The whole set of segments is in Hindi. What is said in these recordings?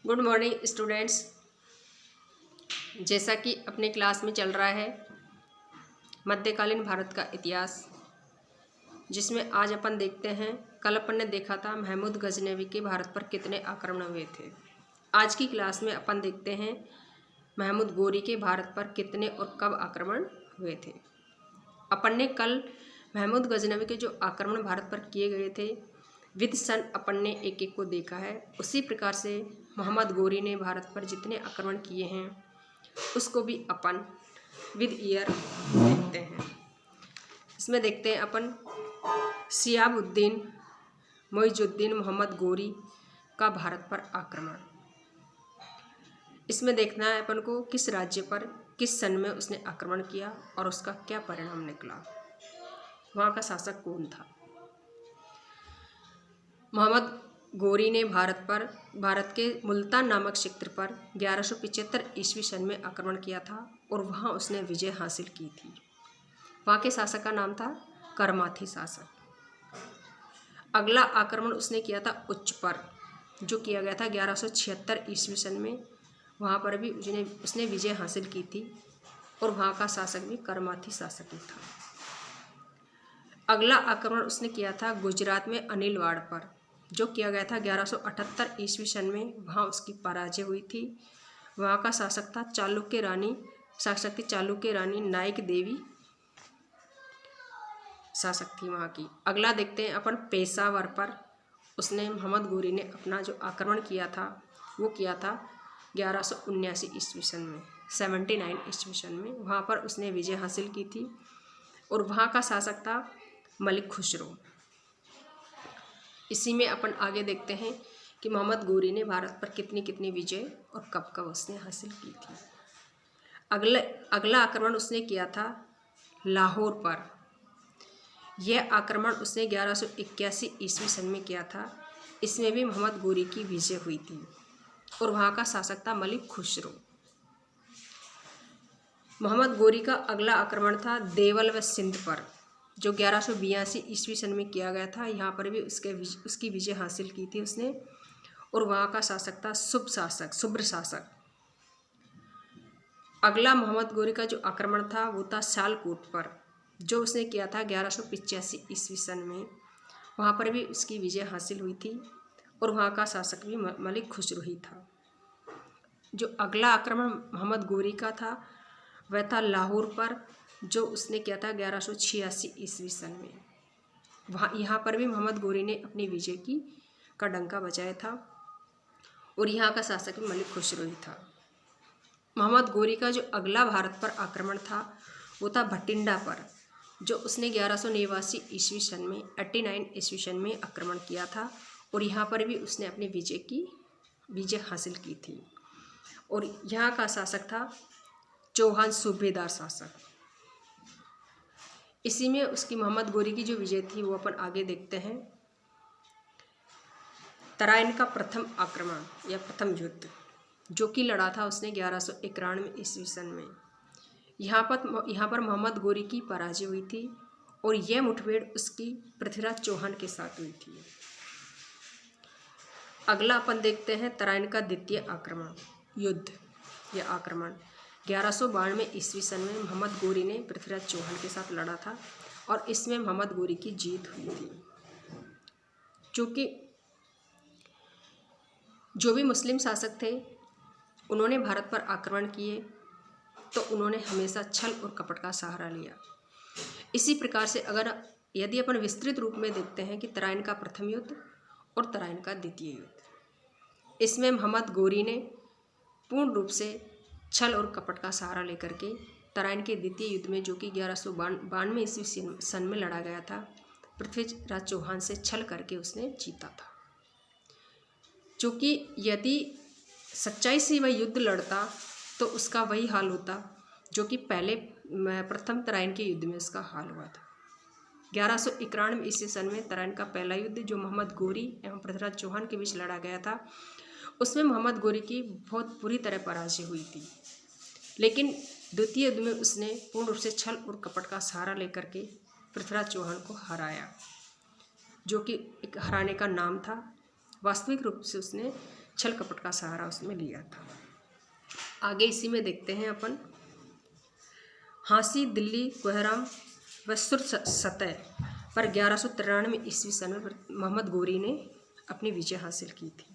Good morning students. जैसा कि अपने क्लास में चल रहा है मध्यकालीन भारत का इतिहास, जिसमें आज अपन देखते हैं, कल अपन ने देखा था महमूद गजनवी के भारत पर कितने आक्रमण हुए थे। आज की क्लास में अपन देखते हैं महमूद गोरी के भारत पर कितने और कब आक्रमण हुए थे। अपन ने कल महमूद गजनवी के जो आक्रमण भारत पर किए गए थे विद सन अपन ने एक एक को देखा है। उसी प्रकार से मोहम्मद गोरी ने भारत पर जितने आक्रमण किए हैं उसको भी अपन विद ईयर देखते हैं। इसमें देखते हैं अपन सियाबुद्दीन मोइजुद्दीन मोहम्मद गोरी का भारत पर आक्रमण। इसमें देखना है अपन को किस राज्य पर किस सन में उसने आक्रमण किया और उसका क्या परिणाम निकला, वहाँ का शासक कौन था। मोहम्मद गोरी ने भारत के मुल्तान नामक क्षेत्र पर 1175 ईस्वी सन में आक्रमण किया था और वहाँ उसने विजय हासिल की थी। वहाँ के शासक का नाम था करमाथी शासक। अगला आक्रमण उसने किया था उच्च पर, जो किया गया था 1176 ईस्वी सन में। वहाँ पर भी उसने विजय हासिल की थी और वहाँ का शासक भी करमाथी शासक ही था। अगला आक्रमण उसने किया था गुजरात में अनिलवाड़ पर, जो किया गया था 1178 ईस्वी सन में। वहाँ उसकी पराजय हुई थी। वहाँ का शासक था चालुक्य रानी नायक देवी शासक थी वहाँ की। अगला देखते हैं अपन पेशावर पर। उसने मोहम्मद गोरी ने अपना जो आक्रमण किया था वो किया था 1179 ईस्वी सन में, 79 ईस्वी सन में। वहाँ पर उसने विजय हासिल की थी और वहाँ का शासक था मलिक खुसरो। इसी में अपन आगे देखते हैं कि मोहम्मद गोरी ने भारत पर कितनी कितनी विजय और कब कब उसने हासिल की थी। अगला आक्रमण उसने किया था लाहौर पर। यह आक्रमण उसने 1181 ईस्वी सन में किया था। इसमें भी मोहम्मद गोरी की विजय हुई थी और वहाँ का शासक था मलिक खुसरो। मोहम्मद गोरी का अगला आक्रमण था देवल व सिंध पर, जो 1182 ईस्वी सन में किया गया था। यहाँ पर भी उसकी विजय हासिल की थी उसने और वहाँ का शासक था शुभ्र शासक। अगला मोहम्मद गोरी का जो आक्रमण था वो था सियालकोट पर, जो उसने किया था 1185 ईस्वी सन में। वहाँ पर भी उसकी विजय हासिल हुई थी और वहाँ का शासक भी मलिक खुसरो ही था। जो अगला आक्रमण मोहम्मद गोरी का था वह था लाहौर पर, जो उसने किया था 1186 ईस्वी सन में। यहाँ पर भी मोहम्मद गोरी ने अपनी विजय का डंका बजाया था और यहाँ का शासक भी मलिक खुसरो ही था। मोहम्मद गोरी का जो अगला भारत पर आक्रमण था वो था भटिंडा पर, जो उसने 1189 ईस्वी सन में 89 ईस्वी सन में आक्रमण किया था और यहाँ पर भी उसने अपनी विजय हासिल की थी और यहाँ का शासक था चौहान सूबेदार शासक। इसी में उसकी मोहम्मद गोरी की जो विजय थी वो अपन आगे देखते हैं। तराइन का प्रथम आक्रमण या प्रथम युद्ध, जो कि लड़ा था उसने 1191 ईस्वी सन में। यहाँ पर मोहम्मद गोरी की पराजय हुई थी और यह मुठभेड़ उसकी पृथ्वीराज चौहान के साथ हुई थी। अगला अपन देखते हैं तराइन का द्वितीय आक्रमण युद्ध या आक्रमण। 1192 ईस्वी सन में मोहम्मद गोरी ने पृथ्वीराज चौहान के साथ लड़ा था और इसमें मोहम्मद गोरी की जीत हुई थी। चूँकि जो भी मुस्लिम शासक थे उन्होंने भारत पर आक्रमण किए तो उन्होंने हमेशा छल और कपट का सहारा लिया। इसी प्रकार से यदि अपन विस्तृत रूप में देखते हैं कि तराइन का प्रथम युद्ध और तराइन का द्वितीय युद्ध, इसमें मोहम्मद गोरी ने पूर्ण रूप से छल और कपट का सहारा लेकर के तराइन के द्वितीय युद्ध में, जो कि 1192 ईस्वी सन में लड़ा गया था, पृथ्वीराज चौहान से छल करके उसने जीता था। क्योंकि यदि सच्चाई से वह युद्ध लड़ता तो उसका वही हाल होता जो कि प्रथम तराइन के युद्ध में उसका हाल हुआ था। 1191 ईस्वी सन में तराइन का पहला युद्ध जो मोहम्मद गोरी एवं पृथ्वीराज चौहान के बीच लड़ा गया था, उसमें मोहम्मद गोरी की बहुत बुरी तरह पराजय हुई थी। लेकिन द्वितीय युद्ध में उसने पूर्ण रूप से छल और कपट का सहारा लेकर के पृथ्वीराज चौहान को हराया, जो कि एक हराने का नाम था। वास्तविक रूप से उसने छल कपट का सहारा उसमें लिया था। आगे इसी में देखते हैं अपन, हांसी, दिल्ली, कोहराम व सुर सतह पर 1193 ईस्वी सन में मोहम्मद गोरी ने अपनी विजय हासिल की थी।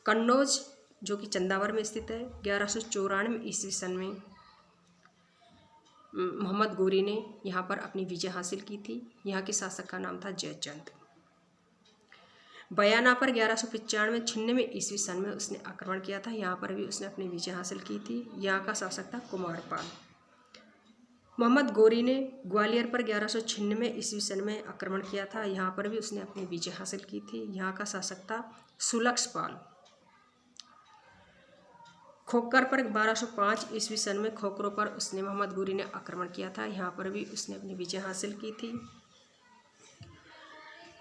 कन्नौज जो कि चंदावर में स्थित है, 1194 ईस्वी सन में मोहम्मद गोरी ने यहाँ पर अपनी विजय हासिल की थी। यहाँ के शासक का नाम था जयचंद। बयाना पर 1195 ईस्वी सन में उसने आक्रमण किया था। यहाँ पर भी उसने अपनी विजय हासिल की थी। यहाँ का शासक था कुमारपाल। मोहम्मद गोरी ने ग्वालियर पर 1196 ईस्वी सन में आक्रमण किया था। यहाँ पर भी उसने अपनी विजय हासिल की थी। यहाँ का शासक था सुलक्षपाल। खोखर पर 1205 ईस्वी सन में खोखरों पर उसने मोहम्मद गोरी ने आक्रमण किया था। यहाँ पर भी उसने अपनी विजय हासिल की थी।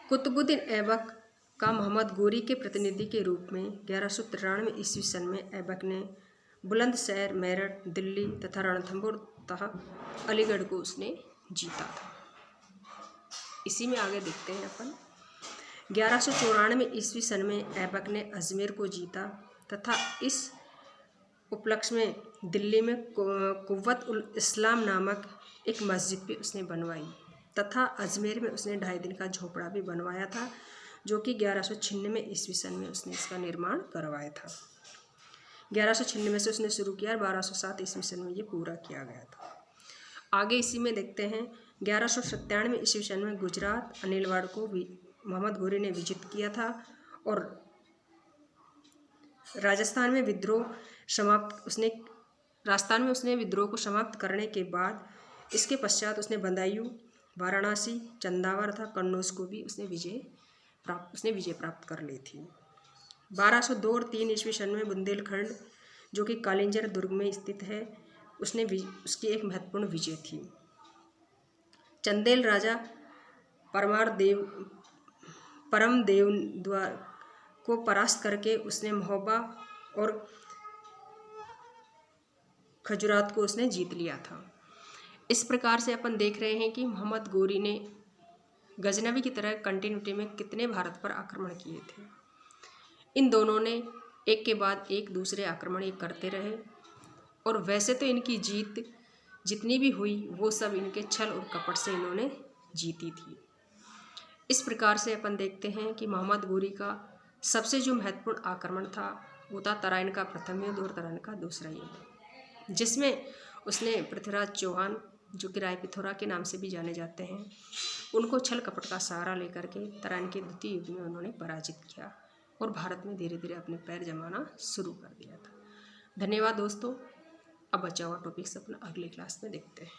कुतुबुद्दीन ऐबक का मोहम्मद गोरी के प्रतिनिधि के रूप में 1193 ईस्वी सन में ऐबक ने बुलंदशहर, मेरठ, दिल्ली तथा रणथंभौर तथा अलीगढ़ को उसने जीता था। इसी में आगे देखते हैं अपन, 1194 ईस्वी सन में ऐबक ने अजमेर को जीता तथा इस उपलक्ष्य में दिल्ली में कुव्वत उल इस्लाम नामक एक मस्जिद भी उसने बनवाई तथा अजमेर में उसने 2.5 दिन का झोपड़ा भी बनवाया था, जो कि 1196 ईस्वी सन में उसने इसका निर्माण करवाया था। 1196 से उसने शुरू किया और 1207 ईस्वी सन में ये पूरा किया गया था। आगे इसी में देखते हैं, 1197 ईस्वी सन में गुजरात अनिलवाड़ को मोहम्मद गोरी ने विजित किया था और राजस्थान में उसने विद्रोह को समाप्त करने के बाद इसके पश्चात उसने बदायूं, वाराणसी, चंदावर तथा कन्नौज को भी उसने विजय प्राप्त कर ली थी। 1202 और 3 ईस्वी सन में बुंदेलखंड जो कि कालिंजर दुर्ग में स्थित है, उसकी एक महत्वपूर्ण विजय थी। चंदेल राजा परमदेव को परास्त करके उसने महोबा और खजुरात को उसने जीत लिया था। इस प्रकार से अपन देख रहे हैं कि मोहम्मद गोरी ने गजनवी की तरह कंटिन्यूटी में कितने भारत पर आक्रमण किए थे। इन दोनों ने एक के बाद एक दूसरे आक्रमण ये करते रहे और वैसे तो इनकी जीत जितनी भी हुई वो सब इनके छल और कपट से इन्होंने जीती थी। इस प्रकार से अपन देखते हैं कि मोहम्मद गोरी का सबसे जो महत्वपूर्ण आक्रमण था वो था तराइन का प्रथम युद्ध और तराइन का दूसरा युद्ध, जिसमें उसने पृथ्वीराज चौहान जो कि राय पिथौरा के नाम से भी जाने जाते हैं, उनको छल कपट का सहारा लेकर के तराइन के द्वितीय युद्ध में उन्होंने पराजित किया और भारत में धीरे धीरे अपने पैर जमाना शुरू कर दिया था। धन्यवाद दोस्तों। अब बचा हुआ टॉपिक्स अपना अगले क्लास में देखते हैं।